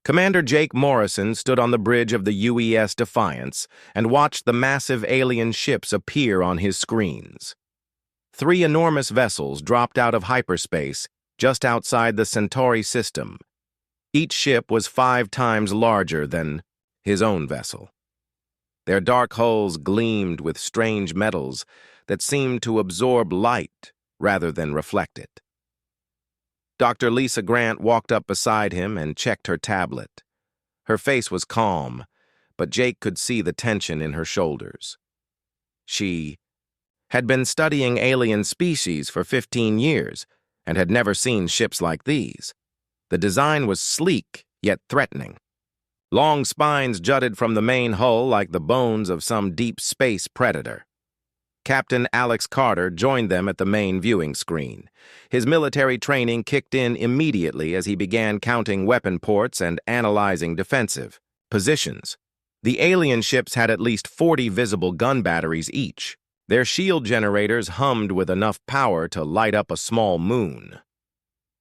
Commander Jake Morrison stood on the bridge of the UES Defiance and watched the massive alien ships appear on his screens. 3 enormous vessels dropped out of hyperspace just outside the Centauri system. Each ship was 5 times larger than his own vessel. Their dark hulls gleamed with strange metals that seemed to absorb light rather than reflect it. Dr. Lisa Grant walked up beside him and checked her tablet. Her face was calm, but Jake could see the tension in her shoulders. She had been studying alien species for 15 years and had never seen ships like these. The design was sleek, yet threatening. Long spines jutted from the main hull like the bones of some deep space predator. Captain Alex Carter joined them at the main viewing screen. His military training kicked in immediately as he began counting weapon ports and analyzing defensive positions. The alien ships had at least 40 visible gun batteries each. Their shield generators hummed with enough power to light up a small moon.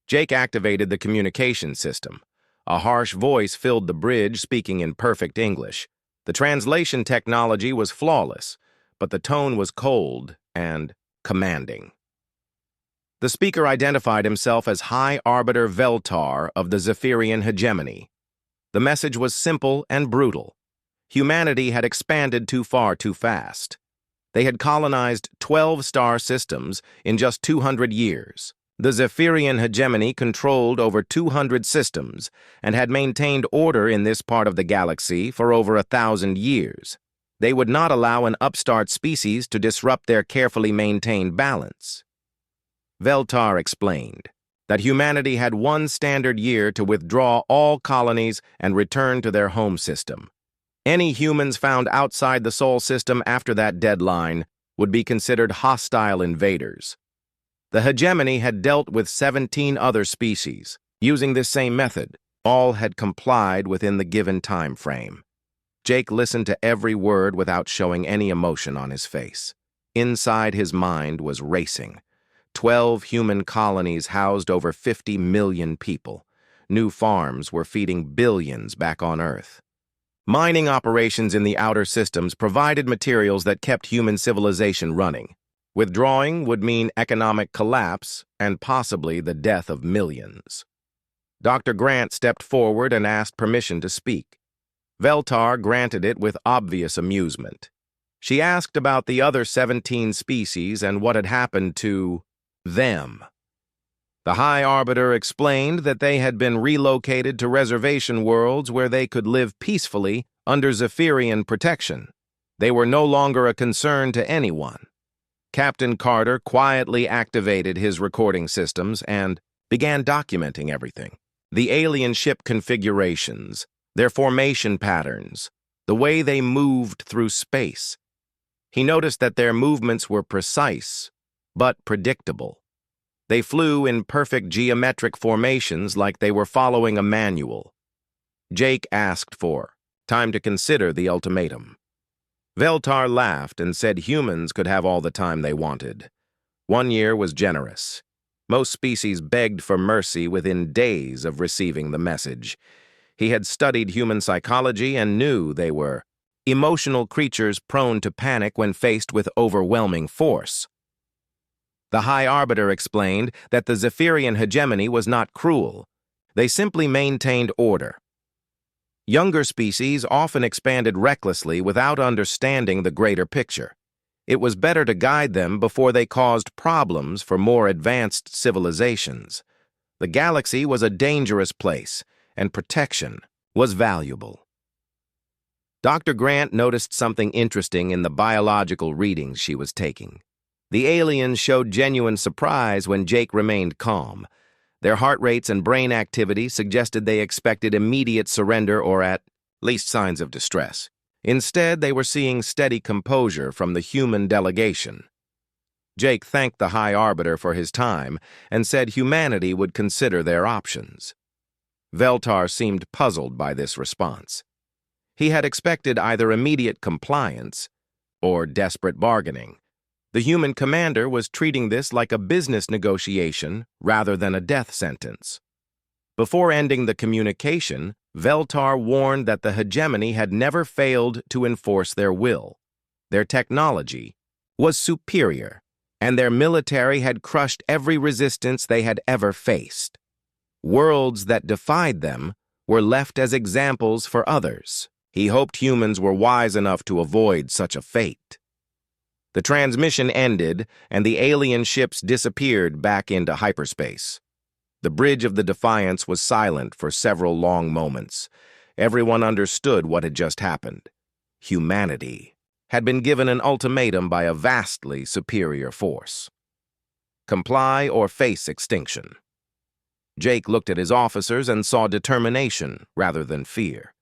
Jake activated the communication system. A harsh voice filled the bridge, speaking in perfect English. The translation technology was flawless, but the tone was cold and commanding. The speaker identified himself as High Arbiter Veltar of the Zephyrian Hegemony. The message was simple and brutal. Humanity had expanded too far too fast. They had colonized 12 star systems in just 200 years. The Zephyrian Hegemony controlled over 200 systems and had maintained order in this part of the galaxy for over 1,000 years. They would not allow an upstart species to disrupt their carefully maintained balance. Veltar explained that humanity had 1 standard year to withdraw all colonies and return to their home system. Any humans found outside the Sol system after that deadline would be considered hostile invaders. The hegemony had dealt with 17 other species. Using this same method, all had complied within the given time frame. Jake listened to every word without showing any emotion on his face. Inside his mind was racing. 12 human colonies housed over 50 million people. New farms were feeding billions back on Earth. Mining operations in the outer systems provided materials that kept human civilization running. Withdrawing would mean economic collapse and possibly the death of millions. Dr. Grant stepped forward and asked permission to speak. Veltar granted it with obvious amusement. She asked about the other 17 species and what had happened to them. The High Arbiter explained that they had been relocated to reservation worlds where they could live peacefully under Zephyrian protection. They were no longer a concern to anyone. Captain Carter quietly activated his recording systems and began documenting everything. The alien ship configurations, their formation patterns, the way they moved through space. He noticed that their movements were precise, but predictable. They flew in perfect geometric formations like they were following a manual. Jake asked for time to consider the ultimatum. Veltar laughed and said humans could have all the time they wanted. 1 year was generous. Most species begged for mercy within days of receiving the message. He had studied human psychology and knew they were emotional creatures prone to panic when faced with overwhelming force. The High Arbiter explained that the Zephyrian hegemony was not cruel. They simply maintained order. Younger species often expanded recklessly without understanding the greater picture. It was better to guide them before they caused problems for more advanced civilizations. The galaxy was a dangerous place, and protection was valuable. Dr. Grant noticed something interesting in the biological readings she was taking. The aliens showed genuine surprise when Jake remained calm. Their heart rates and brain activity suggested they expected immediate surrender or at least signs of distress. Instead, they were seeing steady composure from the human delegation. Jake thanked the High Arbiter for his time and said humanity would consider their options. Veltar seemed puzzled by this response. He had expected either immediate compliance or desperate bargaining. The human commander was treating this like a business negotiation rather than a death sentence. Before ending the communication, Veltar warned that the hegemony had never failed to enforce their will. Their technology was superior, and their military had crushed every resistance they had ever faced. Worlds that defied them were left as examples for others. He hoped humans were wise enough to avoid such a fate. The transmission ended, and the alien ships disappeared back into hyperspace. The bridge of the Defiance was silent for several long moments. Everyone understood what had just happened. Humanity had been given an ultimatum by a vastly superior force. Comply or face extinction. Jake looked at his officers and saw determination rather than fear.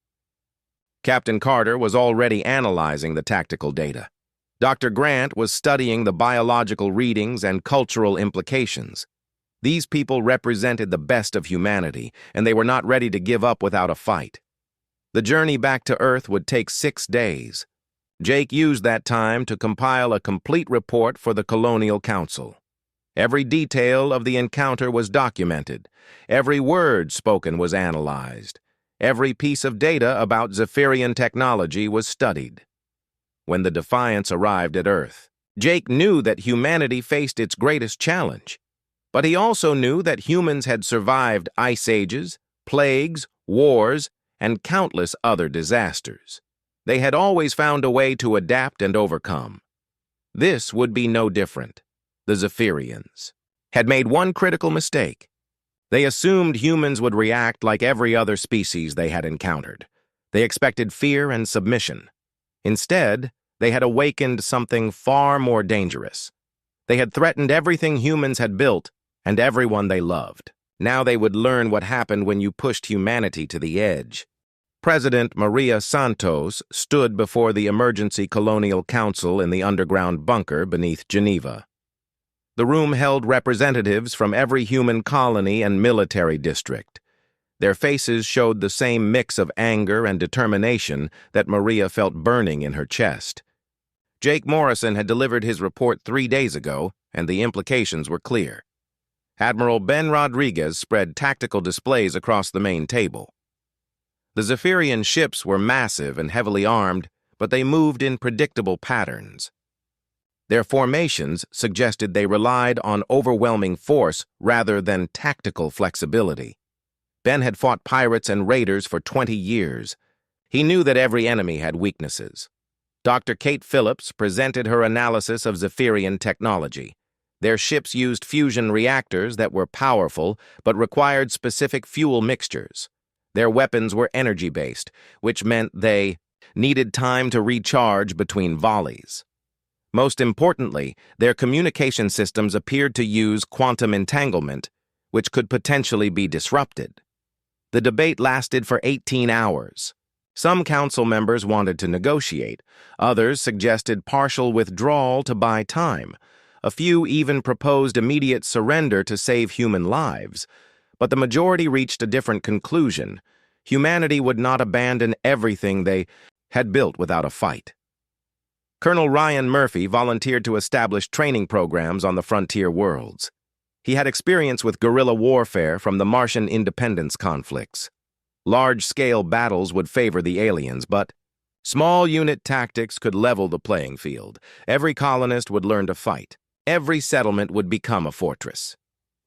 Captain Carter was already analyzing the tactical data. Dr. Grant was studying the biological readings and cultural implications. These people represented the best of humanity, and they were not ready to give up without a fight. The journey back to Earth would take 6 days. Jake used that time to compile a complete report for the Colonial Council. Every detail of the encounter was documented. Every word spoken was analyzed. Every piece of data about Zephyrian technology was studied. When the Defiance arrived at Earth, Jake knew that humanity faced its greatest challenge. But he also knew that humans had survived ice ages, plagues, wars, and countless other disasters. They had always found a way to adapt and overcome. This would be no different. The Zephyrians had made one critical mistake. They assumed humans would react like every other species they had encountered. They expected fear and submission. Instead, they had awakened something far more dangerous. They had threatened everything humans had built and everyone they loved. Now they would learn what happened when you pushed humanity to the edge. President Maria Santos stood before the Emergency Colonial Council in the underground bunker beneath Geneva. The room held representatives from every human colony and military district. Their faces showed the same mix of anger and determination that Maria felt burning in her chest. Jake Morrison had delivered his report 3 days ago, and the implications were clear. Admiral Ben Rodriguez spread tactical displays across the main table. The Zephyrian ships were massive and heavily armed, but they moved in predictable patterns. Their formations suggested they relied on overwhelming force rather than tactical flexibility. Ben had fought pirates and raiders for 20 years. He knew that every enemy had weaknesses. Dr. Kate Phillips presented her analysis of Zephyrian technology. Their ships used fusion reactors that were powerful but required specific fuel mixtures. Their weapons were energy-based, which meant they needed time to recharge between volleys. Most importantly, their communication systems appeared to use quantum entanglement, which could potentially be disrupted. The debate lasted for 18 hours. Some council members wanted to negotiate. Others suggested partial withdrawal to buy time. A few even proposed immediate surrender to save human lives. But the majority reached a different conclusion. Humanity would not abandon everything they had built without a fight. Colonel Ryan Murphy volunteered to establish training programs on the frontier worlds. He had experience with guerrilla warfare from the Martian independence conflicts. Large-scale battles would favor the aliens, but small unit tactics could level the playing field. Every colonist would learn to fight. Every settlement would become a fortress.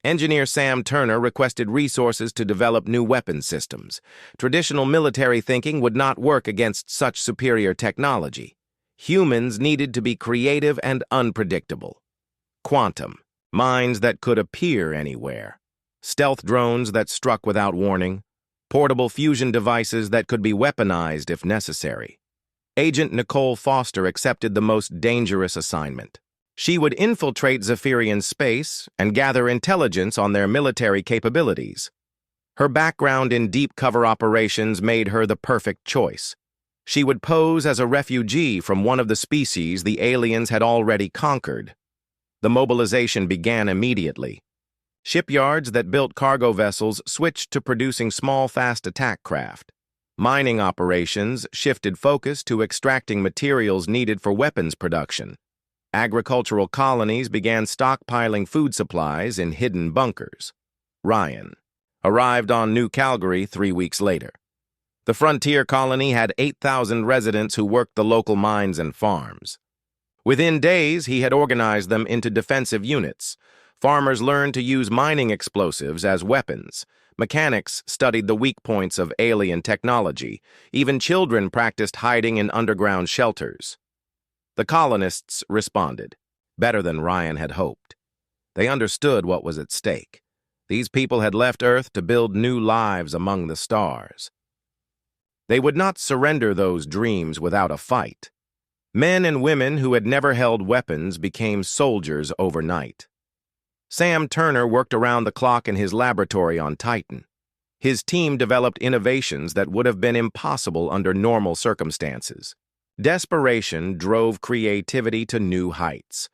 Engineer Sam Turner requested resources to develop new weapon systems. Traditional military thinking would not work against such superior technology. Humans needed to be creative and unpredictable. Quantum, mines that could appear anywhere. Stealth drones that struck without warning. Portable fusion devices that could be weaponized if necessary. Agent Nicole Foster accepted the most dangerous assignment. She would infiltrate Zephyrian space and gather intelligence on their military capabilities. Her background in deep cover operations made her the perfect choice. She would pose as a refugee from one of the species the aliens had already conquered. The mobilization began immediately. Shipyards that built cargo vessels switched to producing small, fast attack craft. Mining operations shifted focus to extracting materials needed for weapons production. Agricultural colonies began stockpiling food supplies in hidden bunkers. Ryan arrived on New Calgary 3 weeks later. The frontier colony had 8,000 residents who worked the local mines and farms. Within days, he had organized them into defensive units. Farmers learned to use mining explosives as weapons. Mechanics studied the weak points of alien technology. Even children practiced hiding in underground shelters. The colonists responded, better than Ryan had hoped. They understood what was at stake. These people had left Earth to build new lives among the stars. They would not surrender those dreams without a fight. Men and women who had never held weapons became soldiers overnight. Sam Turner worked around the clock in his laboratory on Titan. His team developed innovations that would have been impossible under normal circumstances. Desperation drove creativity to new heights.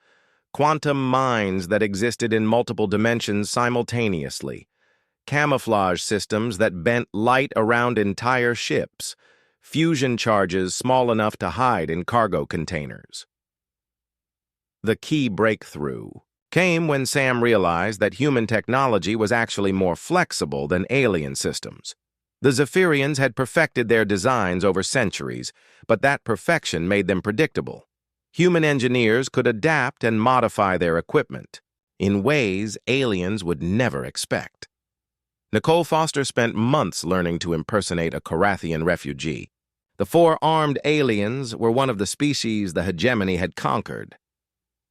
Quantum mines that existed in multiple dimensions simultaneously. Camouflage systems that bent light around entire ships. Fusion charges small enough to hide in cargo containers. The key breakthrough came when Sam realized that human technology was actually more flexible than alien systems. The Zephyrians had perfected their designs over centuries, but that perfection made them predictable. Human engineers could adapt and modify their equipment in ways aliens would never expect. Nicole Foster spent months learning to impersonate a Carathian refugee. The four-armed aliens were one of the species the hegemony had conquered.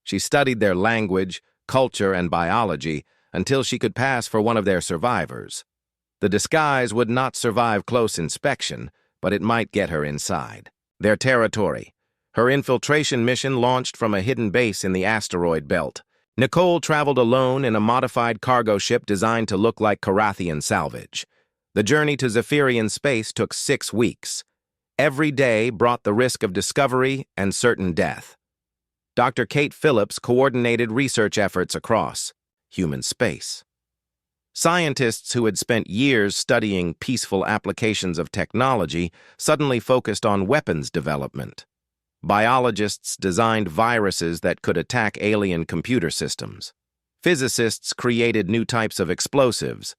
She studied their language, culture, and biology until she could pass for one of their survivors. The disguise would not survive close inspection, but it might get her inside. Their territory. Her infiltration mission launched from a hidden base in the asteroid belt. Nicole traveled alone in a modified cargo ship designed to look like Carathian salvage. The journey to Zephyrian space took 6 weeks. Every day brought the risk of discovery and certain death. Dr. Kate Phillips coordinated research efforts across human space. Scientists who had spent years studying peaceful applications of technology suddenly focused on weapons development. Biologists designed viruses that could attack alien computer systems. Physicists created new types of explosives.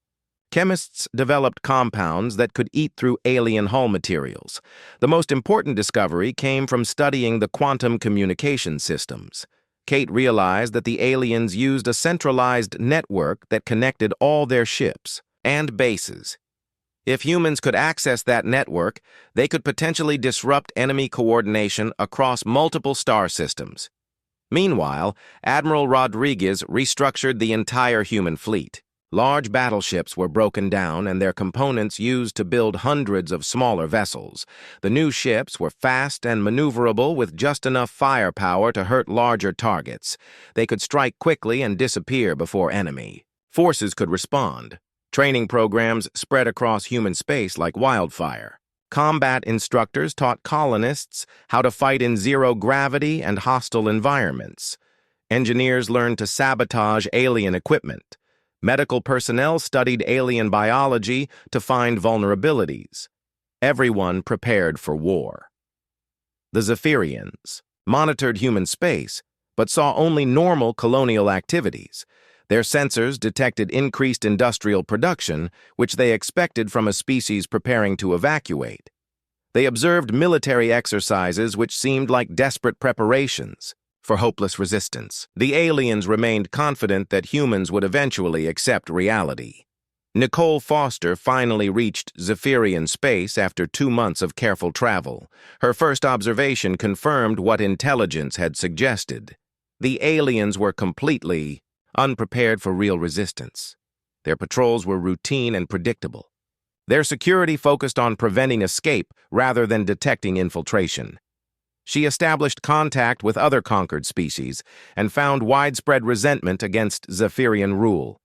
Chemists developed compounds that could eat through alien hull materials. The most important discovery came from studying the quantum communication systems. Kate realized that the aliens used a centralized network that connected all their ships and bases. If humans could access that network, they could potentially disrupt enemy coordination across multiple star systems. Meanwhile, Admiral Rodriguez restructured the entire human fleet. Large battleships were broken down and their components used to build hundreds of smaller vessels. The new ships were fast and maneuverable with just enough firepower to hurt larger targets. They could strike quickly and disappear before enemy forces could respond. Training programs spread across human space like wildfire. Combat instructors taught colonists how to fight in zero-gravity and hostile environments. Engineers learned to sabotage alien equipment. Medical personnel studied alien biology to find vulnerabilities. Everyone prepared for war. The Zephyrians monitored human space, but saw only normal colonial activities. Their sensors detected increased industrial production, which they expected from a species preparing to evacuate. They observed military exercises which seemed like desperate preparations for hopeless resistance. The aliens remained confident that humans would eventually accept reality. Nicole Foster finally reached Zephyrian space after 2 months of careful travel. Her first observation confirmed what intelligence had suggested. The aliens were completely unprepared for real resistance. Their patrols were routine and predictable. Their security focused on preventing escape rather than detecting infiltration. She established contact with other conquered species and found widespread resentment against Zephyrian rule.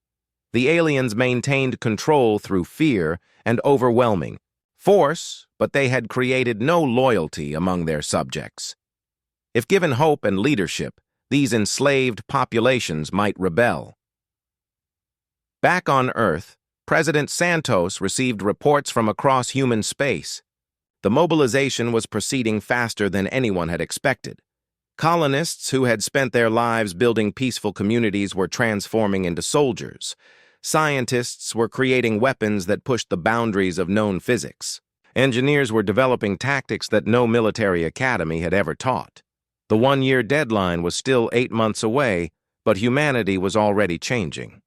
The aliens maintained control through fear and overwhelming force, but they had created no loyalty among their subjects. If given hope and leadership, these enslaved populations might rebel. Back on Earth, President Santos received reports from across human space. The mobilization was proceeding faster than anyone had expected. Colonists who had spent their lives building peaceful communities were transforming into soldiers. Scientists were creating weapons that pushed the boundaries of known physics. Engineers were developing tactics that no military academy had ever taught. The one-year deadline was still 8 months away, but humanity was already changing.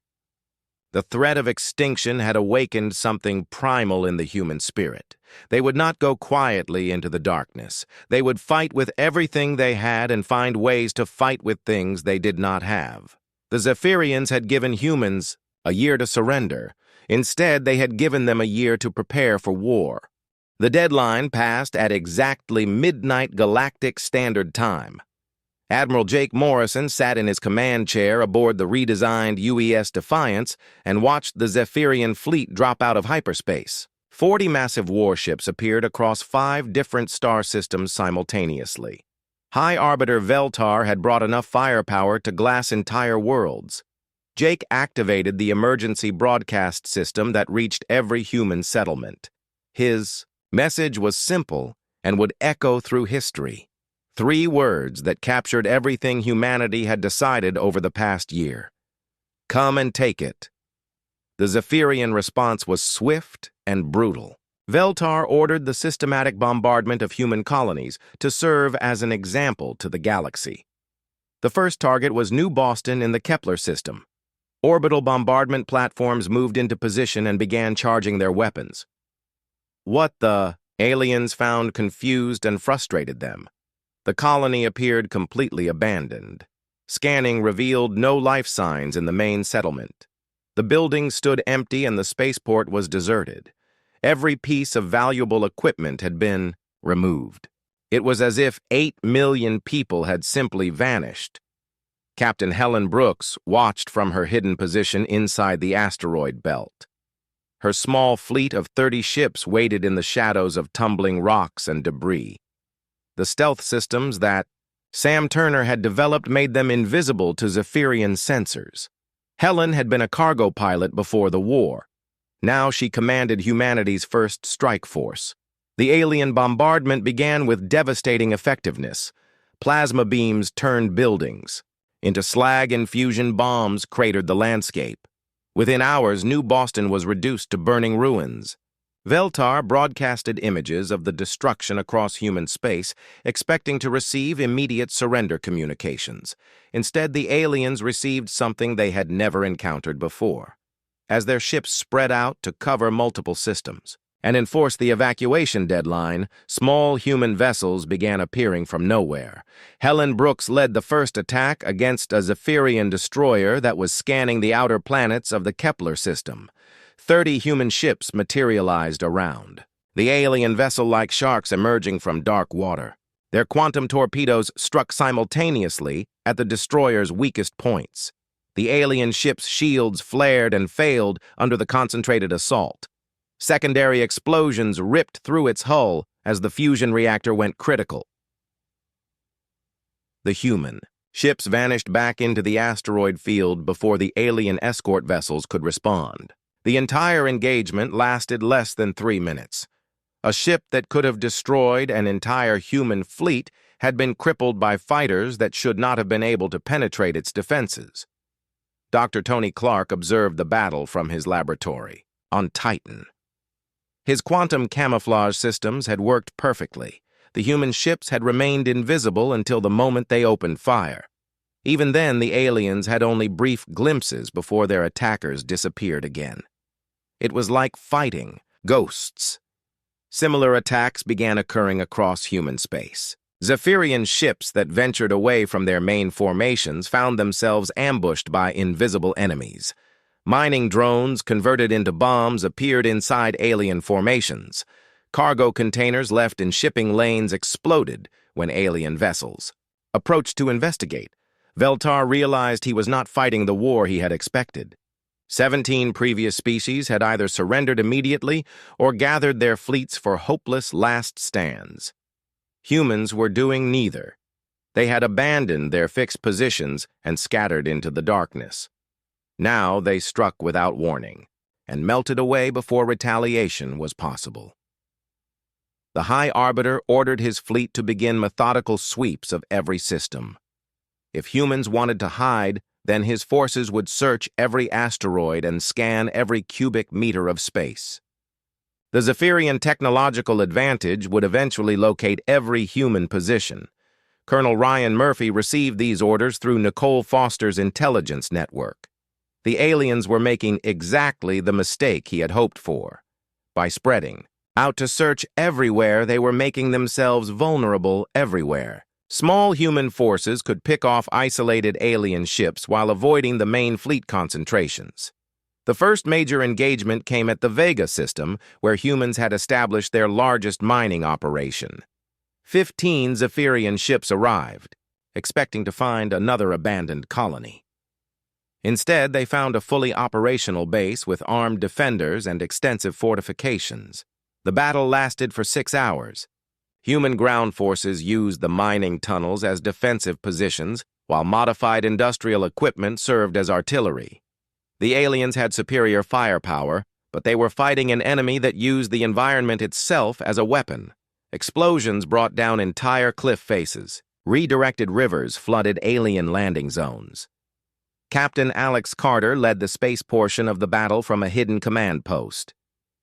The threat of extinction had awakened something primal in the human spirit. They would not go quietly into the darkness. They would fight with everything they had and find ways to fight with things they did not have. The Zephyrians had given humans a year to surrender. Instead, they had given them a year to prepare for war. The deadline passed at exactly midnight Galactic Standard Time. Admiral Jake Morrison sat in his command chair aboard the redesigned UES Defiance and watched the Zephyrian fleet drop out of hyperspace. 40 massive warships appeared across 5 different star systems simultaneously. High Arbiter Veltar had brought enough firepower to glass entire worlds. Jake activated the emergency broadcast system that reached every human settlement. His message was simple and would echo through history. 3 words that captured everything humanity had decided over the past year. Come and take it. The Zephyrian response was swift and brutal. Veltar ordered the systematic bombardment of human colonies to serve as an example to the galaxy. The first target was New Boston in the Kepler system. Orbital bombardment platforms moved into position and began charging their weapons. What the aliens found confused and frustrated them. The colony appeared completely abandoned. Scanning revealed no life signs in the main settlement. The building stood empty and the spaceport was deserted. Every piece of valuable equipment had been removed. It was as if 8 million people had simply vanished. Captain Helen Brooks watched from her hidden position inside the asteroid belt. Her small fleet of 30 ships waited in the shadows of tumbling rocks and debris. The stealth systems that Sam Turner had developed made them invisible to Zephyrian sensors. Helen had been a cargo pilot before the war. Now she commanded humanity's first strike force. The alien bombardment began with devastating effectiveness. Plasma beams turned buildings. Into slag infusion bombs cratered the landscape. Within hours, New Boston was reduced to burning ruins. Veltar broadcasted images of the destruction across human space, expecting to receive immediate surrender communications. Instead, the aliens received something they had never encountered before. As their ships spread out to cover multiple systems and enforce the evacuation deadline, small human vessels began appearing from nowhere. Helen Brooks led the first attack against a Zephyrian destroyer that was scanning the outer planets of the Kepler system. 30 human ships materialized around, the alien vessel like sharks emerging from dark water. Their quantum torpedoes struck simultaneously at the destroyer's weakest points. The alien ship's shields flared and failed under the concentrated assault. Secondary explosions ripped through its hull as the fusion reactor went critical. The human ships vanished back into the asteroid field before the alien escort vessels could respond. The entire engagement lasted less than 3 minutes. A ship that could have destroyed an entire human fleet had been crippled by fighters that should not have been able to penetrate its defenses. Dr. Tony Clark observed the battle from his laboratory on Titan. His quantum camouflage systems had worked perfectly. The human ships had remained invisible until the moment they opened fire. Even then, the aliens had only brief glimpses before their attackers disappeared again. It was like fighting ghosts. Similar attacks began occurring across human space. Zephyrian ships that ventured away from their main formations found themselves ambushed by invisible enemies. Mining drones converted into bombs appeared inside alien formations. Cargo containers left in shipping lanes exploded when alien vessels approached to investigate. Veltar realized he was not fighting the war he had expected. 17 previous species had either surrendered immediately or gathered their fleets for hopeless last stands. Humans were doing neither. They had abandoned their fixed positions and scattered into the darkness. Now they struck without warning and melted away before retaliation was possible. The High Arbiter ordered his fleet to begin methodical sweeps of every system. If humans wanted to hide, then his forces would search every asteroid and scan every cubic meter of space. The Zephyrian technological advantage would eventually locate every human position. Colonel Ryan Murphy received these orders through Nicole Foster's intelligence network. The aliens were making exactly the mistake he had hoped for. By spreading out to search everywhere, they were making themselves vulnerable everywhere. Small human forces could pick off isolated alien ships while avoiding the main fleet concentrations. The first major engagement came at the Vega system, where humans had established their largest mining operation. 15 Zephyrian ships arrived, expecting to find another abandoned colony. Instead, they found a fully operational base with armed defenders and extensive fortifications. The battle lasted for 6 hours. Human ground forces used the mining tunnels as defensive positions, while modified industrial equipment served as artillery. The aliens had superior firepower, but they were fighting an enemy that used the environment itself as a weapon. Explosions brought down entire cliff faces. Redirected rivers flooded alien landing zones. Captain Alex Carter led the space portion of the battle from a hidden command post.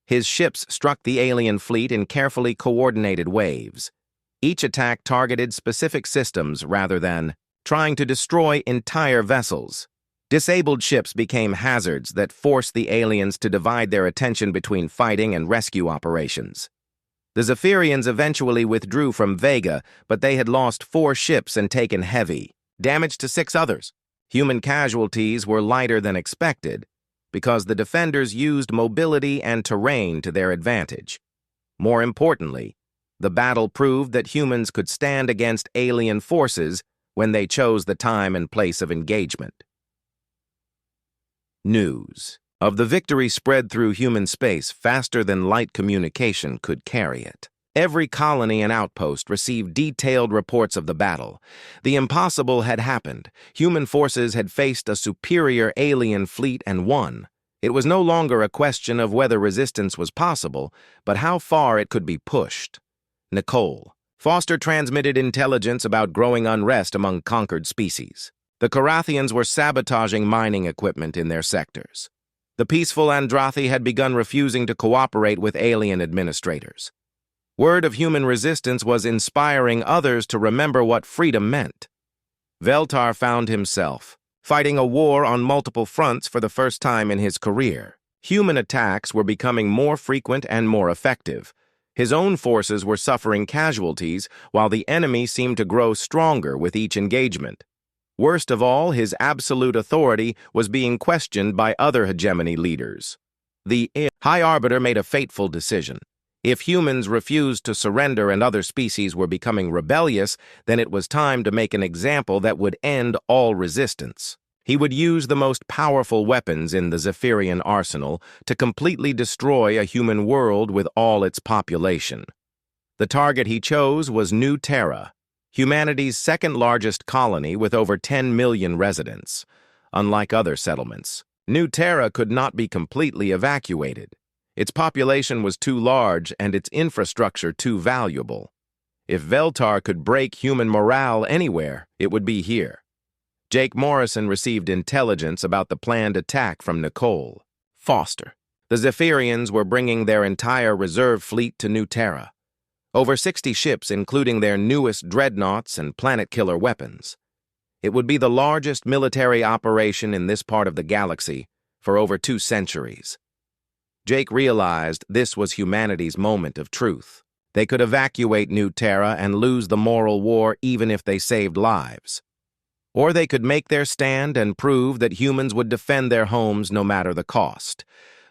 His ships struck the alien fleet in carefully coordinated waves. Each attack targeted specific systems rather than trying to destroy entire vessels. Disabled ships became hazards that forced the aliens to divide their attention between fighting and rescue operations. The Zephyrians eventually withdrew from Vega, but they had lost 4 ships and taken heavy damage to 6 others. Human casualties were lighter than expected because the defenders used mobility and terrain to their advantage. More importantly, the battle proved that humans could stand against alien forces when they chose the time and place of engagement. News of the victory spread through human space faster than light communication could carry it. Every colony and outpost received detailed reports of the battle. The impossible had happened. Human forces had faced a superior alien fleet and won. It was no longer a question of whether resistance was possible, but how far it could be pushed. Nicole Foster transmitted intelligence about growing unrest among conquered species. The Carathians were sabotaging mining equipment in their sectors. The peaceful Andrathi had begun refusing to cooperate with alien administrators. Word of human resistance was inspiring others to remember what freedom meant. Veltar found himself fighting a war on multiple fronts for the first time in his career. Human attacks were becoming more frequent and more effective. His own forces were suffering casualties, while the enemy seemed to grow stronger with each engagement. Worst of all, his absolute authority was being questioned by other hegemony leaders. The High Arbiter made a fateful decision. If humans refused to surrender and other species were becoming rebellious, then it was time to make an example that would end all resistance. He would use the most powerful weapons in the Zephyrian arsenal to completely destroy a human world with all its population. The target he chose was New Terra, humanity's second-largest colony with over 10 million residents. Unlike other settlements, New Terra could not be completely evacuated. Its population was too large and its infrastructure too valuable. If Veltar could break human morale anywhere, it would be here. Jake Morrison received intelligence about the planned attack from Nicole Foster. The Zephyrians were bringing their entire reserve fleet to New Terra. Over 60 ships, including their newest dreadnoughts and planet-killer weapons. It would be the largest military operation in this part of the galaxy for over 2 centuries. Jake realized this was humanity's moment of truth. They could evacuate New Terra and lose the moral war even if they saved lives. Or they could make their stand and prove that humans would defend their homes no matter the cost.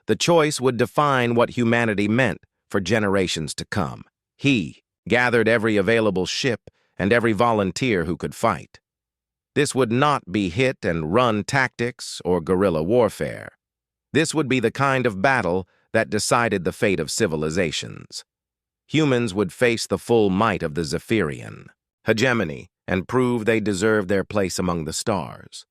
The choice would define what humanity meant for generations to come. He gathered every available ship and every volunteer who could fight. This would not be hit-and-run tactics or guerrilla warfare. This would be the kind of battle that decided the fate of civilizations. Humans would face the full might of the Zephyrian hegemony and prove they deserved their place among the stars.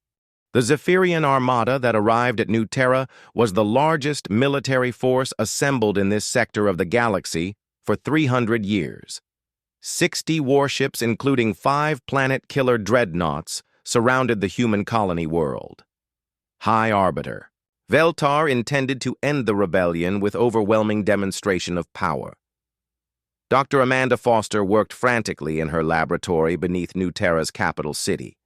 The Zephyrian armada that arrived at New Terra was the largest military force assembled in this sector of the galaxy for 300 years. 60 warships, including 5 planet-killer dreadnoughts, surrounded the human colony world. High Arbiter Veltar intended to end the rebellion with overwhelming demonstration of power. Dr. Amanda Foster worked frantically in her laboratory beneath New Terra's capital city.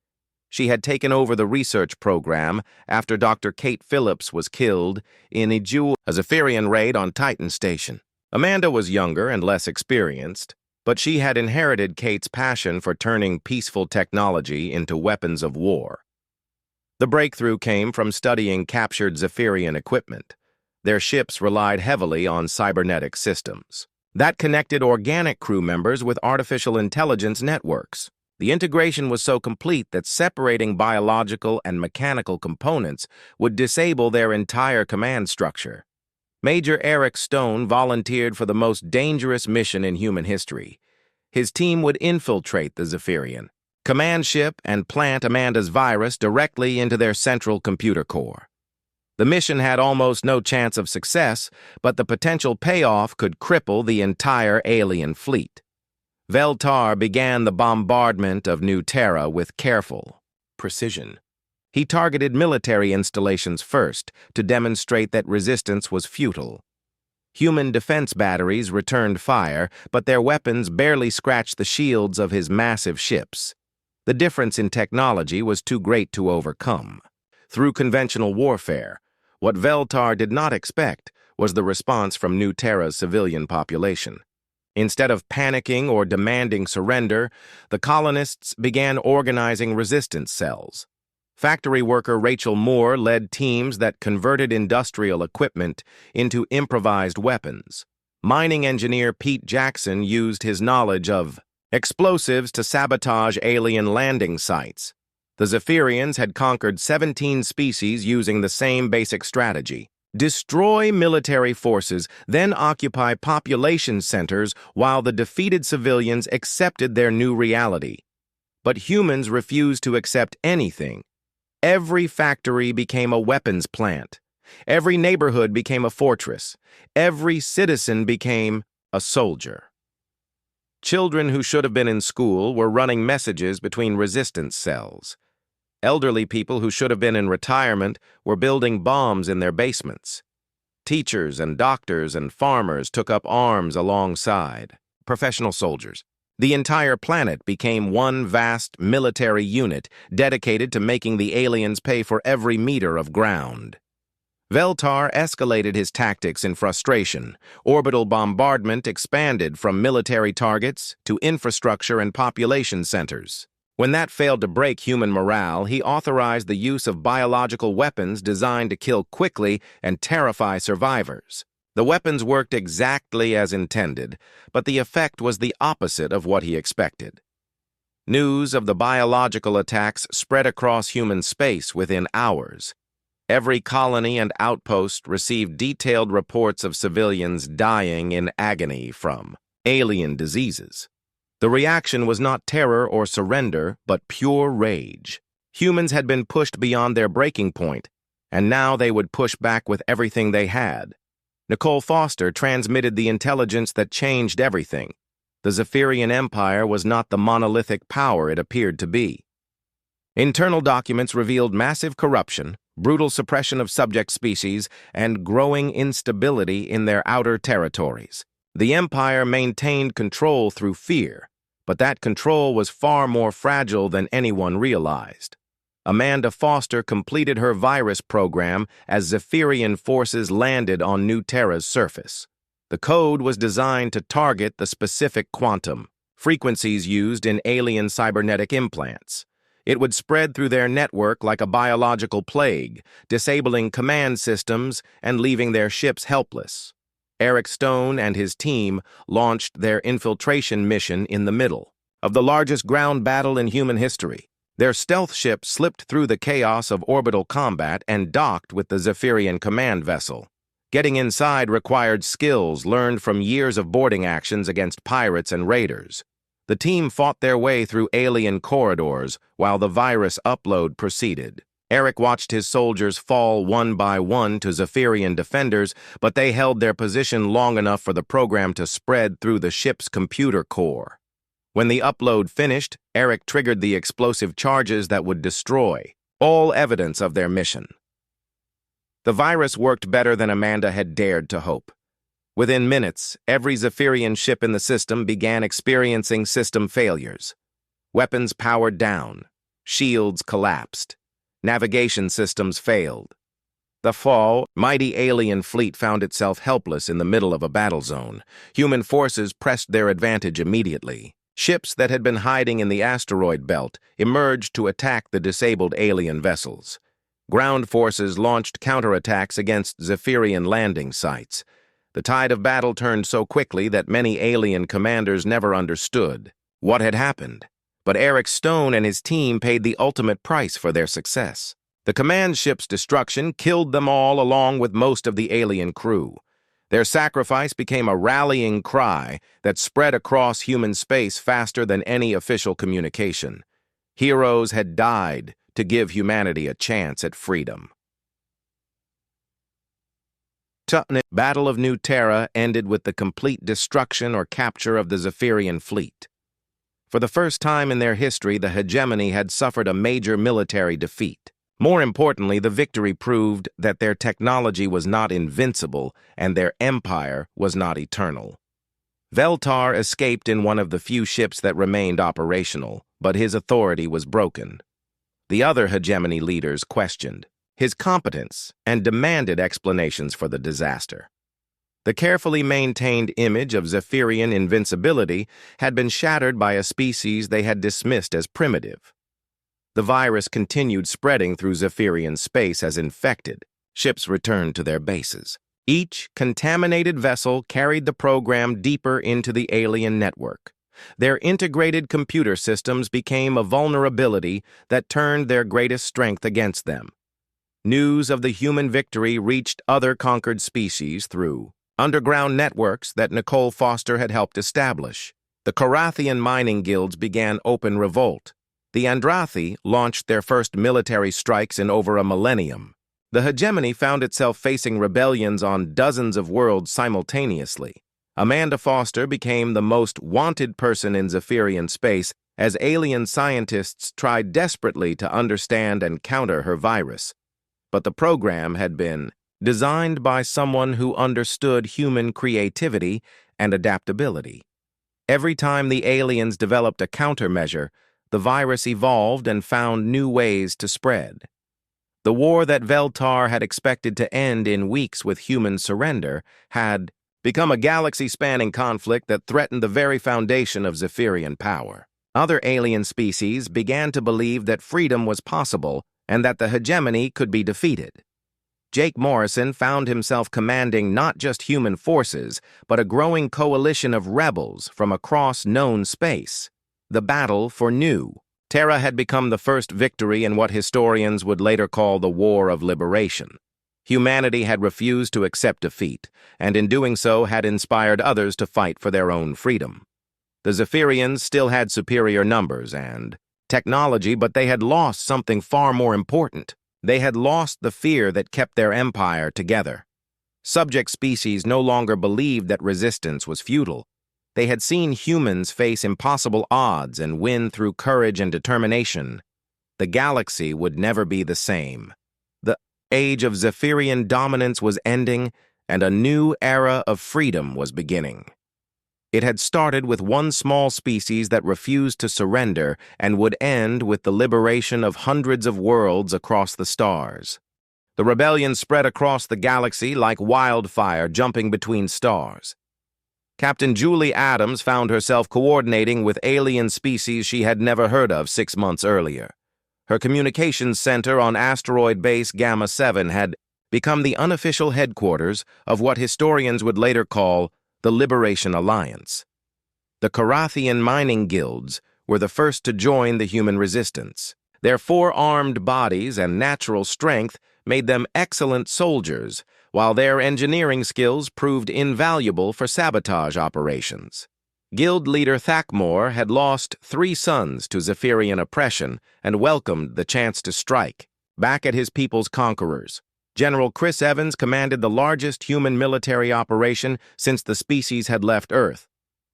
She had taken over the research program after Dr. Kate Phillips was killed in a Zephyrian raid on Titan Station. Amanda was younger and less experienced, but she had inherited Kate's passion for turning peaceful technology into weapons of war. The breakthrough came from studying captured Zephyrian equipment. Their ships relied heavily on cybernetic systems that connected organic crew members with artificial intelligence networks. The integration was so complete that separating biological and mechanical components would disable their entire command structure. Major Eric Stone volunteered for the most dangerous mission in human history. His team would infiltrate the Zephyrian command ship and plant Amanda's virus directly into their central computer core. The mission had almost no chance of success, but the potential payoff could cripple the entire alien fleet. Veltar began the bombardment of New Terra with careful precision. He targeted military installations first to demonstrate that resistance was futile. Human defense batteries returned fire, but their weapons barely scratched the shields of his massive ships. The difference in technology was too great to overcome. Through conventional warfare, what Veltar did not expect was the response from New Terra's civilian population. Instead of panicking or demanding surrender, the colonists began organizing resistance cells. Factory worker Rachel Moore led teams that converted industrial equipment into improvised weapons. Mining engineer Pete Jackson used his knowledge of explosives to sabotage alien landing sites. The Zephyrians had conquered 17 species using the same basic strategy. Destroy military forces, then occupy population centers while the defeated civilians accepted their new reality. But humans refused to accept anything. Every factory became a weapons plant. Every neighborhood became a fortress. Every citizen became a soldier. Children who should have been in school were running messages between resistance cells. Elderly people who should have been in retirement were building bombs in their basements. Teachers and doctors and farmers took up arms alongside professional soldiers. The entire planet became one vast military unit dedicated to making the aliens pay for every meter of ground. Veltar escalated his tactics in frustration. Orbital bombardment expanded from military targets to infrastructure and population centers. When that failed to break human morale, he authorized the use of biological weapons designed to kill quickly and terrify survivors. The weapons worked exactly as intended, but the effect was the opposite of what he expected. News of the biological attacks spread across human space within hours. Every colony and outpost received detailed reports of civilians dying in agony from alien diseases. The reaction was not terror or surrender, but pure rage. Humans had been pushed beyond their breaking point, and now they would push back with everything they had. Nicole Foster transmitted the intelligence that changed everything. The Zephyrian Empire was not the monolithic power it appeared to be. Internal documents revealed massive corruption, brutal suppression of subject species, and growing instability in their outer territories. The Empire maintained control through fear, but that control was far more fragile than anyone realized. Amanda Foster completed her virus program as Zephyrian forces landed on New Terra's surface. The code was designed to target the specific quantum frequencies used in alien cybernetic implants. It would spread through their network like a biological plague, disabling command systems and leaving their ships helpless. Eric Stone and his team launched their infiltration mission in the middle of the largest ground battle in human history. Their stealth ship slipped through the chaos of orbital combat and docked with the Zephyrian command vessel. Getting inside required skills learned from years of boarding actions against pirates and raiders. The team fought their way through alien corridors while the virus upload proceeded. Eric watched his soldiers fall one by one to Zephyrian defenders, but they held their position long enough for the program to spread through the ship's computer core. When the upload finished, Eric triggered the explosive charges that would destroy all evidence of their mission. The virus worked better than Amanda had dared to hope. Within minutes, every Zephyrian ship in the system began experiencing system failures. Weapons powered down. Shields collapsed. Navigation systems failed. The mighty alien fleet found itself helpless in the middle of a battle zone. Human forces pressed their advantage immediately. Ships that had been hiding in the asteroid belt emerged to attack the disabled alien vessels. Ground forces launched counterattacks against Zephyrian landing sites. The tide of battle turned so quickly that many alien commanders never understood what had happened. But Eric Stone and his team paid the ultimate price for their success. The command ship's destruction killed them all along with most of the alien crew. Their sacrifice became a rallying cry that spread across human space faster than any official communication. Heroes had died to give humanity a chance at freedom. The Battle of New Terra ended with the complete destruction or capture of the Zephyrian fleet. For the first time in their history, the hegemony had suffered a major military defeat. More importantly, the victory proved that their technology was not invincible and their empire was not eternal. Veltar escaped in one of the few ships that remained operational, but his authority was broken. The other hegemony leaders questioned his competence and demanded explanations for the disaster. The carefully maintained image of Zephyrian invincibility had been shattered by a species they had dismissed as primitive. The virus continued spreading through Zephyrian space as infected. Ships returned to their bases. Each contaminated vessel carried the program deeper into the alien network. Their integrated computer systems became a vulnerability that turned their greatest strength against them. News of the human victory reached other conquered species through underground networks that Nicole Foster had helped establish. The Korathian mining guilds began open revolt. The Andrathi launched their first military strikes in over a millennium. The hegemony found itself facing rebellions on dozens of worlds simultaneously. Amanda Foster became the most wanted person in Zephyrian space as alien scientists tried desperately to understand and counter her virus. But the program had been designed by someone who understood human creativity and adaptability. Every time the aliens developed a countermeasure, the virus evolved and found new ways to spread. The war that Veltar had expected to end in weeks with human surrender had become a galaxy-spanning conflict that threatened the very foundation of Zephyrian power. Other alien species began to believe that freedom was possible and that the hegemony could be defeated. Jake Morrison found himself commanding not just human forces, but a growing coalition of rebels from across known space. The battle for New Terra had become the first victory in what historians would later call the War of Liberation. Humanity had refused to accept defeat, and in doing so had inspired others to fight for their own freedom. The Zephyrians still had superior numbers and technology, but they had lost something far more important. They had lost the fear that kept their empire together. Subject species no longer believed that resistance was futile. They had seen humans face impossible odds and win through courage and determination. The galaxy would never be the same. The age of Zephyrian dominance was ending, and a new era of freedom was beginning. It had started with one small species that refused to surrender and would end with the liberation of hundreds of worlds across the stars. The rebellion spread across the galaxy like wildfire jumping between stars. Captain Julie Adams found herself coordinating with alien species she had never heard of 6 months earlier. Her communications center on asteroid base Gamma 7 had become the unofficial headquarters of what historians would later call the Liberation Alliance. The Korathian mining guilds were the first to join the human resistance. Their four-armed bodies and natural strength made them excellent soldiers, while their engineering skills proved invaluable for sabotage operations. Guild leader Thakmor had lost 3 sons to Zephyrian oppression and welcomed the chance to strike. Back at his people's conquerors, General Chris Evans commanded the largest human military operation since the species had left Earth.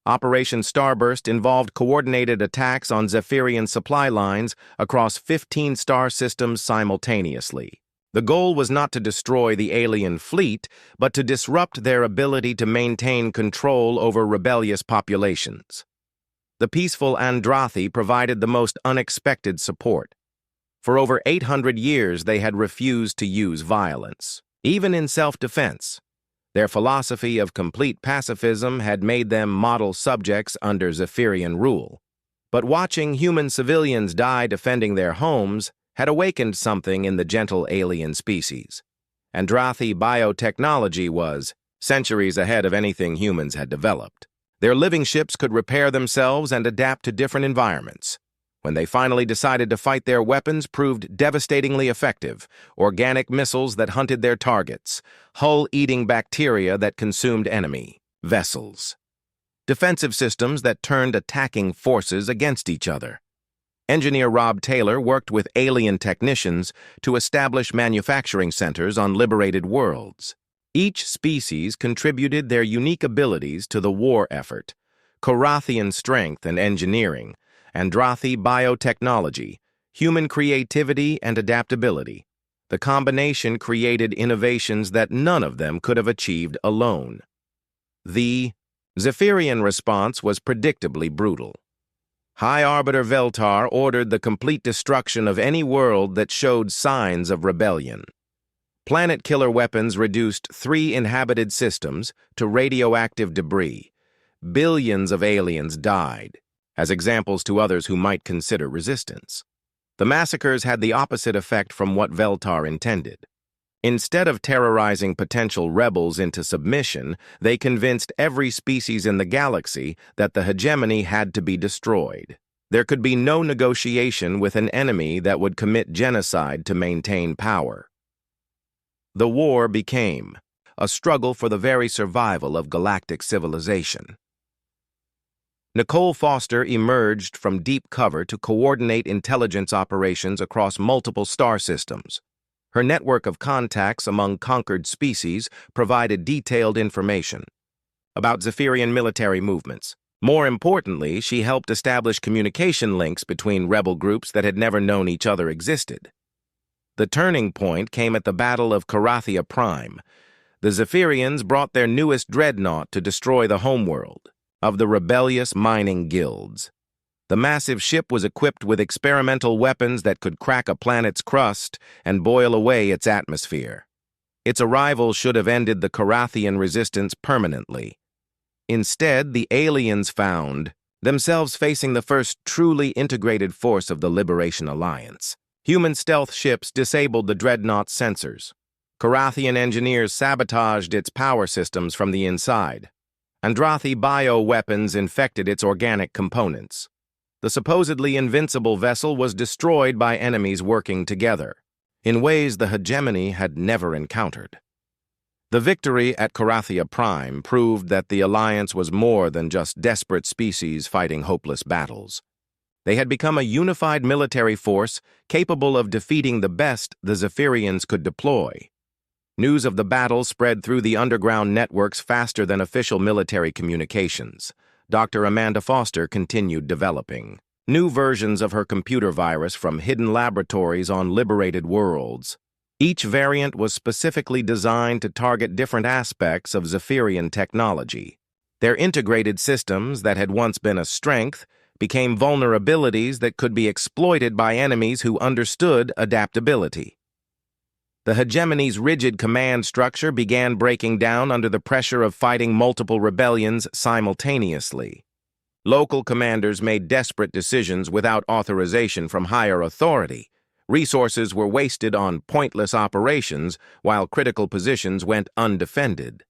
Operation Starburst involved coordinated attacks on Zephyrian supply lines across 15 star systems simultaneously. The goal was not to destroy the alien fleet, but to disrupt their ability to maintain control over rebellious populations. The peaceful Andrathi provided the most unexpected support. For over 800 years, they had refused to use violence, even in self-defense. Their philosophy of complete pacifism had made them model subjects under Zephyrian rule. But watching human civilians die defending their homes had awakened something in the gentle alien species. Andrathi biotechnology was centuries ahead of anything humans had developed. Their living ships could repair themselves and adapt to different environments. When they finally decided to fight, their weapons proved devastatingly effective. Organic missiles that hunted their targets, hull-eating bacteria that consumed enemy vessels, defensive systems that turned attacking forces against each other. Engineer Rob Taylor worked with alien technicians to establish manufacturing centers on liberated worlds. Each species contributed their unique abilities to the war effort: Korathian strength and engineering, Andrathi biotechnology, human creativity and adaptability. The combination created innovations that none of them could have achieved alone. The Zephyrian response was predictably brutal. High Arbiter Veltar ordered the complete destruction of any world that showed signs of rebellion. Planet-killer weapons reduced 3 inhabited systems to radioactive debris. Billions of aliens died, as examples to others who might consider resistance. The massacres had the opposite effect from what Veltar intended. Instead of terrorizing potential rebels into submission, they convinced every species in the galaxy that the hegemony had to be destroyed. There could be no negotiation with an enemy that would commit genocide to maintain power. The war became a struggle for the very survival of galactic civilization. Nicole Foster emerged from deep cover to coordinate intelligence operations across multiple star systems. Her network of contacts among conquered species provided detailed information about Zephyrian military movements. More importantly, she helped establish communication links between rebel groups that had never known each other existed. The turning point came at the Battle of Karathia Prime. The Zephyrians brought their newest dreadnought to destroy the homeworld of the rebellious mining guilds. The massive ship was equipped with experimental weapons that could crack a planet's crust and boil away its atmosphere. Its arrival should have ended the Karathian resistance permanently. Instead, the aliens found themselves facing the first truly integrated force of the Liberation Alliance. Human stealth ships disabled the dreadnought's sensors. Karathian engineers sabotaged its power systems from the inside. Andrathi bioweapons infected its organic components. The supposedly invincible vessel was destroyed by enemies working together, in ways the hegemony had never encountered. The victory at Karathia Prime proved that the Alliance was more than just desperate species fighting hopeless battles. They had become a unified military force capable of defeating the best the Zephyrians could deploy. News of the battle spread through the underground networks faster than official military communications. Dr. Amanda Foster continued developing new versions of her computer virus from hidden laboratories on liberated worlds. Each variant was specifically designed to target different aspects of Zephyrian technology. Their integrated systems that had once been a strength became vulnerabilities that could be exploited by enemies who understood adaptability. The hegemony's rigid command structure began breaking down under the pressure of fighting multiple rebellions simultaneously. Local commanders made desperate decisions without authorization from higher authority. Resources were wasted on pointless operations, while critical positions went undefended.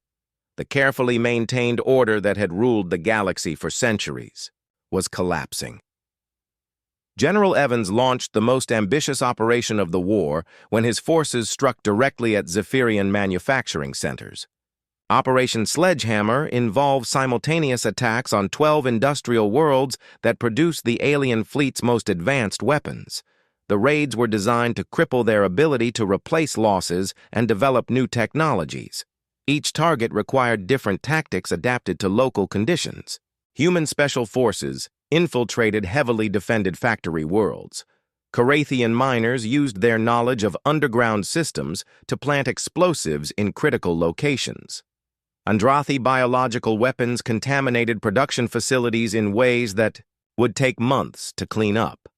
The carefully maintained order that had ruled the galaxy for centuries was collapsing. General Evans launched the most ambitious operation of the war when his forces struck directly at Zephyrian manufacturing centers. Operation Sledgehammer involved simultaneous attacks on 12 industrial worlds that produced the alien fleet's most advanced weapons. The raids were designed to cripple their ability to replace losses and develop new technologies. Each target required different tactics adapted to local conditions. Human special forces infiltrated heavily defended factory worlds. Carathian miners used their knowledge of underground systems to plant explosives in critical locations. Andrathi biological weapons contaminated production facilities in ways that would take months to clean up.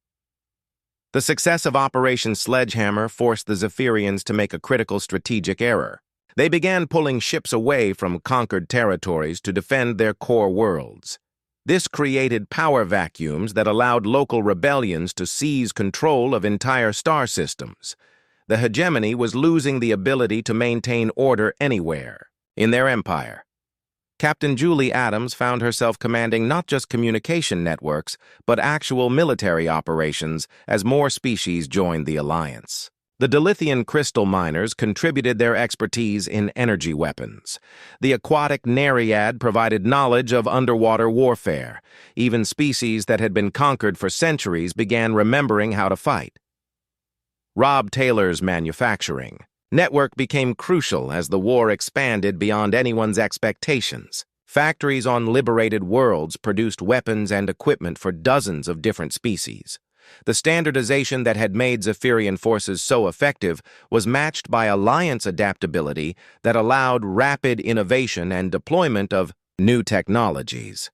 The success of Operation Sledgehammer forced the Zephyrians to make a critical strategic error. They began pulling ships away from conquered territories to defend their core worlds. This created power vacuums that allowed local rebellions to seize control of entire star systems. The hegemony was losing the ability to maintain order anywhere in their empire. Captain Julie Adams found herself commanding not just communication networks, but actual military operations as more species joined the alliance. The Dilithian crystal miners contributed their expertise in energy weapons. The aquatic Nereid provided knowledge of underwater warfare. Even species that had been conquered for centuries began remembering how to fight. Rob Taylor's manufacturing network became crucial as the war expanded beyond anyone's expectations. Factories on liberated worlds produced weapons and equipment for dozens of different species. The standardization that had made Zephyrian forces so effective was matched by alliance adaptability that allowed rapid innovation and deployment of new technologies.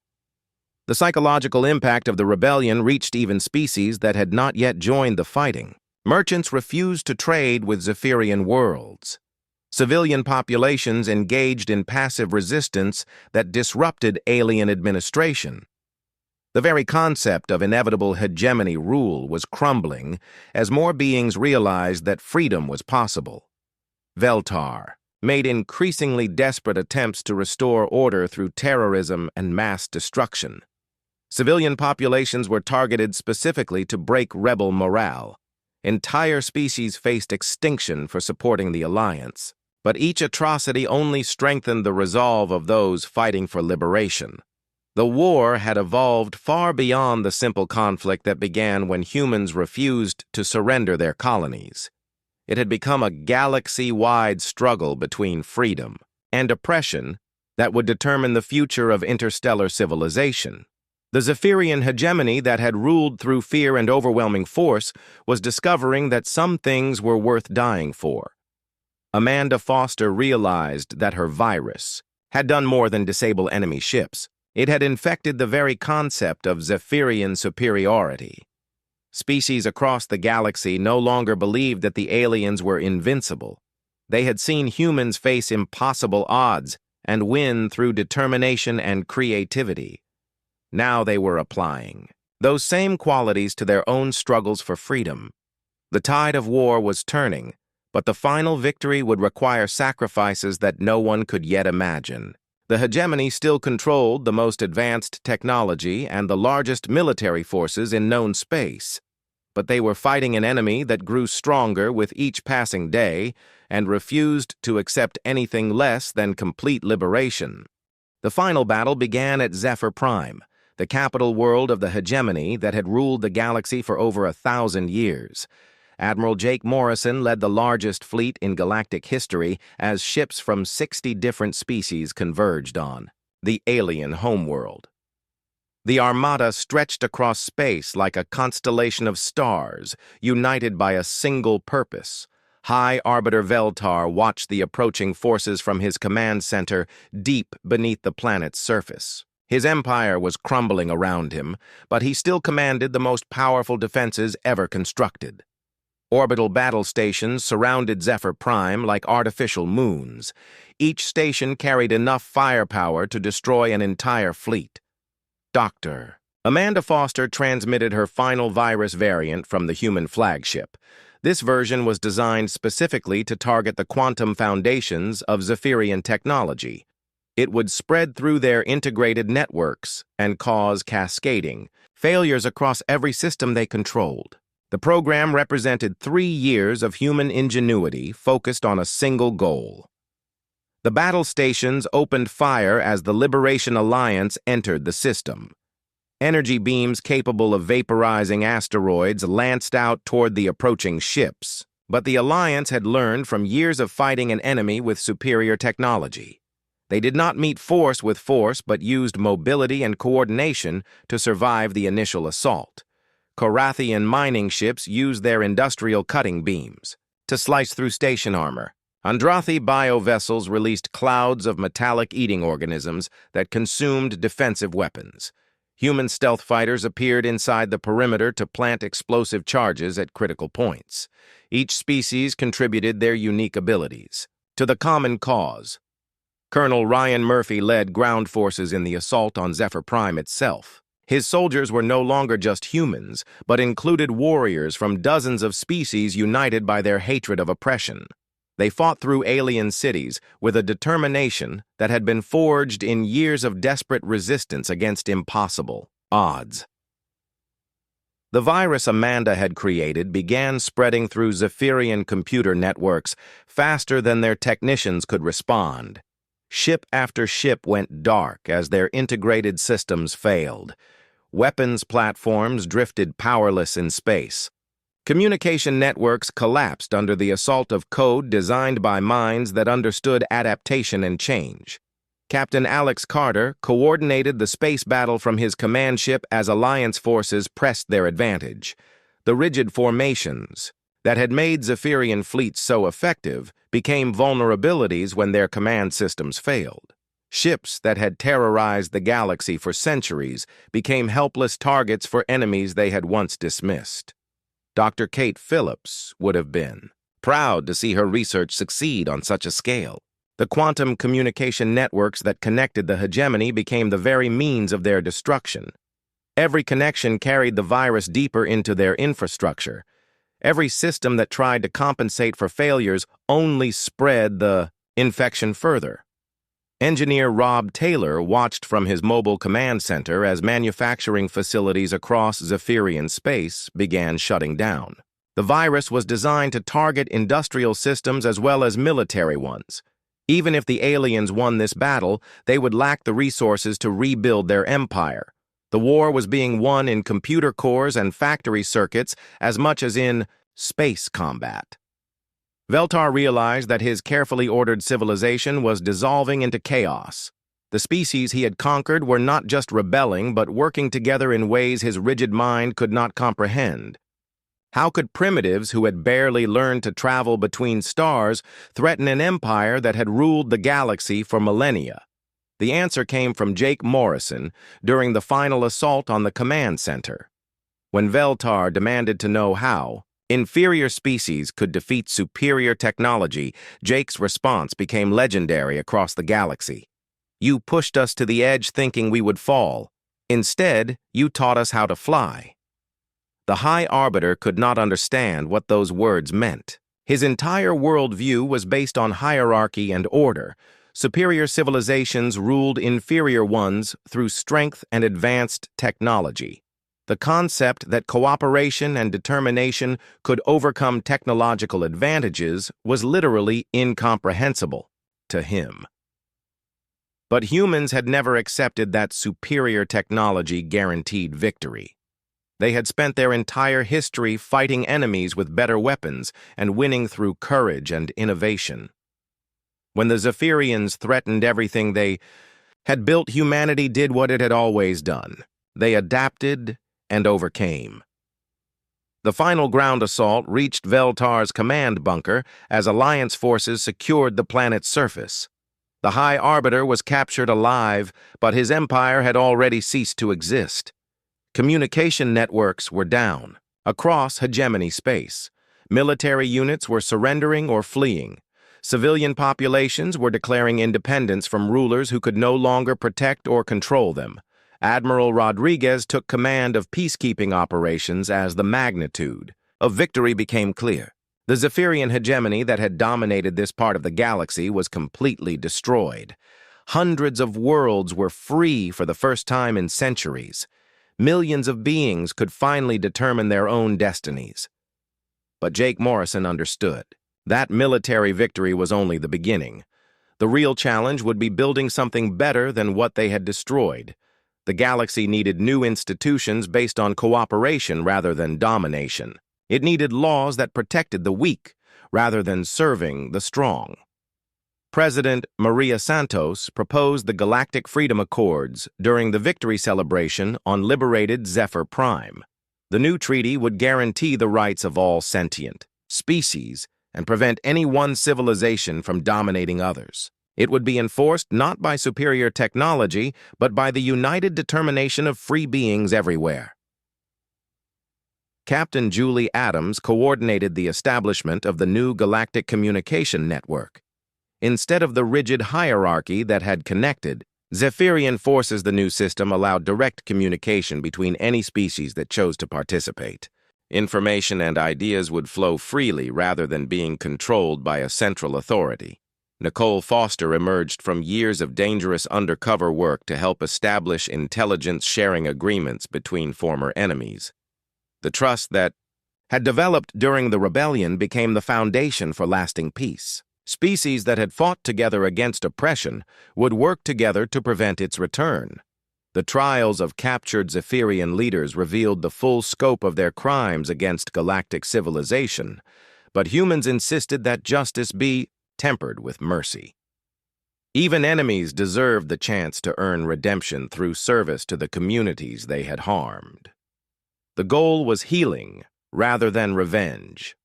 The psychological impact of the rebellion reached even species that had not yet joined the fighting. Merchants refused to trade with Zephyrian worlds. Civilian populations engaged in passive resistance that disrupted alien administration. The very concept of inevitable hegemony rule was crumbling as more beings realized that freedom was possible. Veltar made increasingly desperate attempts to restore order through terrorism and mass destruction. Civilian populations were targeted specifically to break rebel morale. Entire species faced extinction for supporting the alliance, but each atrocity only strengthened the resolve of those fighting for liberation. The war had evolved far beyond the simple conflict that began when humans refused to surrender their colonies. It had become a galaxy-wide struggle between freedom and oppression that would determine the future of interstellar civilization. The Zephyrian hegemony that had ruled through fear and overwhelming force was discovering that some things were worth dying for. Amanda Foster realized that her virus had done more than disable enemy ships. It had infected the very concept of Zephyrian superiority. Species across the galaxy no longer believed that the aliens were invincible. They had seen humans face impossible odds and win through determination and creativity. Now they were applying those same qualities to their own struggles for freedom. The tide of war was turning, but the final victory would require sacrifices that no one could yet imagine. The hegemony still controlled the most advanced technology and the largest military forces in known space, but they were fighting an enemy that grew stronger with each passing day and refused to accept anything less than complete liberation. The final battle began at Zephyr Prime, the capital world of the hegemony that had ruled the galaxy for over 1,000 years. Admiral Jake Morrison led the largest fleet in galactic history as ships from 60 different species converged on the alien homeworld. The armada stretched across space like a constellation of stars, united by a single purpose. High Arbiter Veltar watched the approaching forces from his command center deep beneath the planet's surface. His empire was crumbling around him, but he still commanded the most powerful defenses ever constructed. Orbital battle stations surrounded Zephyr Prime like artificial moons. Each station carried enough firepower to destroy an entire fleet. Dr. Amanda Foster transmitted her final virus variant from the human flagship. This version was designed specifically to target the quantum foundations of Zephyrian technology. It would spread through their integrated networks and cause cascading failures across every system they controlled. The program represented 3 years of human ingenuity focused on a single goal. The battle stations opened fire as the Liberation Alliance entered the system. Energy beams capable of vaporizing asteroids lanced out toward the approaching ships, but the Alliance had learned from years of fighting an enemy with superior technology. They did not meet force with force, but used mobility and coordination to survive the initial assault. Korathian mining ships used their industrial cutting beams to slice through station armor. Andrathi biovessels released clouds of metallic eating organisms that consumed defensive weapons. Human stealth fighters appeared inside the perimeter to plant explosive charges at critical points. Each species contributed their unique abilities to the common cause. Colonel Ryan Murphy led ground forces in the assault on Zephyr Prime itself. His soldiers were no longer just humans, but included warriors from dozens of species united by their hatred of oppression. They fought through alien cities with a determination that had been forged in years of desperate resistance against impossible odds. The virus Amanda had created began spreading through Zephyrian computer networks faster than their technicians could respond. Ship after ship went dark as their integrated systems failed. Weapons platforms drifted powerless in space. Communication networks collapsed under the assault of code designed by minds that understood adaptation and change. Captain Alex Carter coordinated the space battle from his command ship as Alliance forces pressed their advantage. The rigid formations that had made Zephyrian fleets so effective became vulnerabilities when their command systems failed. Ships that had terrorized the galaxy for centuries became helpless targets for enemies they had once dismissed. Dr. Kate Phillips would have been proud to see her research succeed on such a scale. The quantum communication networks that connected the hegemony became the very means of their destruction. Every connection carried the virus deeper into their infrastructure. Every system that tried to compensate for failures only spread the infection further. Engineer Rob Taylor watched from his mobile command center as manufacturing facilities across Zephyrian space began shutting down. The virus was designed to target industrial systems as well as military ones. Even if the aliens won this battle, they would lack the resources to rebuild their empire. The war was being won in computer cores and factory circuits as much as in space combat. Veltar realized that his carefully ordered civilization was dissolving into chaos. The species he had conquered were not just rebelling, but working together in ways his rigid mind could not comprehend. How could primitives who had barely learned to travel between stars threaten an empire that had ruled the galaxy for millennia? The answer came from Jake Morrison during the final assault on the command center. When Veltar demanded to know how inferior species could defeat superior technology, Jake's response became legendary across the galaxy. "You pushed us to the edge thinking we would fall. Instead, you taught us how to fly." The High Arbiter could not understand what those words meant. His entire worldview was based on hierarchy and order. Superior civilizations ruled inferior ones through strength and advanced technology. The concept that cooperation and determination could overcome technological advantages was literally incomprehensible to him. But humans had never accepted that superior technology guaranteed victory. They had spent their entire history fighting enemies with better weapons and winning through courage and innovation. When the Zephyrians threatened everything they had built, humanity did what it had always done. They adapted and overcame. The final ground assault reached Veltar's command bunker as Alliance forces secured the planet's surface. The High Arbiter was captured alive, but his empire had already ceased to exist. Communication networks were down across hegemony space. Military units were surrendering or fleeing. Civilian populations were declaring independence from rulers who could no longer protect or control them. Admiral Rodriguez took command of peacekeeping operations as the magnitude of victory became clear. The Zephyrian hegemony that had dominated this part of the galaxy was completely destroyed. Hundreds of worlds were free for the first time in centuries. Millions of beings could finally determine their own destinies. But Jake Morrison understood. That military victory was only the beginning. The real challenge would be building something better than what they had destroyed. The galaxy needed new institutions based on cooperation rather than domination. It needed laws that protected the weak rather than serving the strong. President Maria Santos proposed the Galactic Freedom Accords during the victory celebration on liberated Zephyr Prime. The new treaty would guarantee the rights of all sentient species and prevent any one civilization from dominating others. It would be enforced not by superior technology, but by the united determination of free beings everywhere. Captain Julie Adams coordinated the establishment of the new Galactic Communication Network. Instead of the rigid hierarchy that had connected, Zephyrian forces the new system allowed direct communication between any species that chose to participate. Information and ideas would flow freely rather than being controlled by a central authority. Nicole Foster emerged from years of dangerous undercover work to help establish intelligence-sharing agreements between former enemies. The trust that had developed during the rebellion became the foundation for lasting peace. Species that had fought together against oppression would work together to prevent its return. The trials of captured Zephyrian leaders revealed the full scope of their crimes against galactic civilization, but humans insisted that justice be tempered with mercy. Even enemies deserved the chance to earn redemption through service to the communities they had harmed. The goal was healing rather than revenge.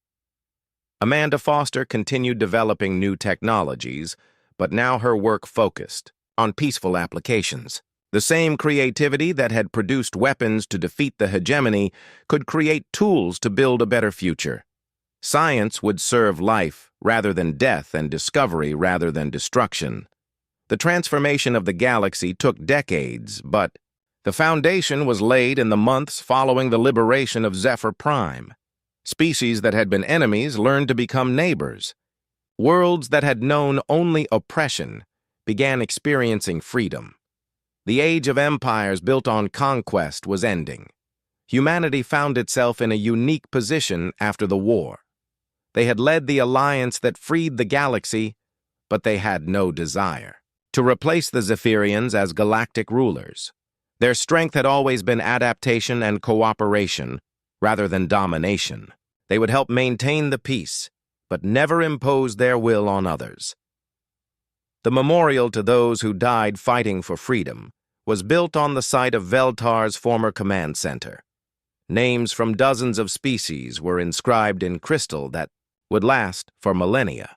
Amanda Foster continued developing new technologies, but now her work focused on peaceful applications. The same creativity that had produced weapons to defeat the hegemony could create tools to build a better future. Science would serve life rather than death and discovery rather than destruction. The transformation of the galaxy took decades, but the foundation was laid in the months following the liberation of Zephyr Prime. Species that had been enemies learned to become neighbors. Worlds that had known only oppression began experiencing freedom. The age of empires built on conquest was ending. Humanity found itself in a unique position after the war. They had led the alliance that freed the galaxy, but they had no desire to replace the Zephyrians as galactic rulers. Their strength had always been adaptation and cooperation, rather than domination. They would help maintain the peace, but never impose their will on others. The memorial to those who died fighting for freedom was built on the site of Veltar's former command center. Names from dozens of species were inscribed in crystal that would last for millennia.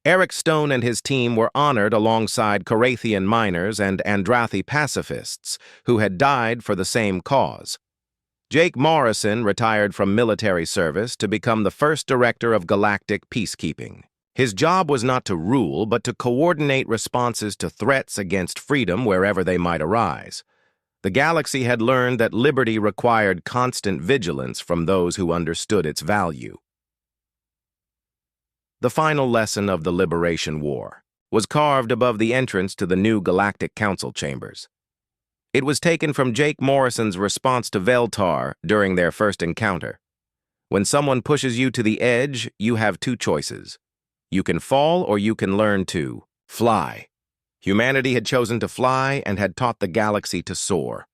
Eric Stone and his team were honored alongside Carathian miners and Andrathi pacifists who had died for the same cause. Jake Morrison retired from military service to become the first director of galactic peacekeeping. His job was not to rule, but to coordinate responses to threats against freedom wherever they might arise. The galaxy had learned that liberty required constant vigilance from those who understood its value. The final lesson of the Liberation War was carved above the entrance to the new Galactic Council chambers. It was taken from Jake Morrison's response to Veltar during their first encounter. When someone pushes you to the edge, you have two choices. You can fall or you can learn to fly. Humanity had chosen to fly and had taught the galaxy to soar.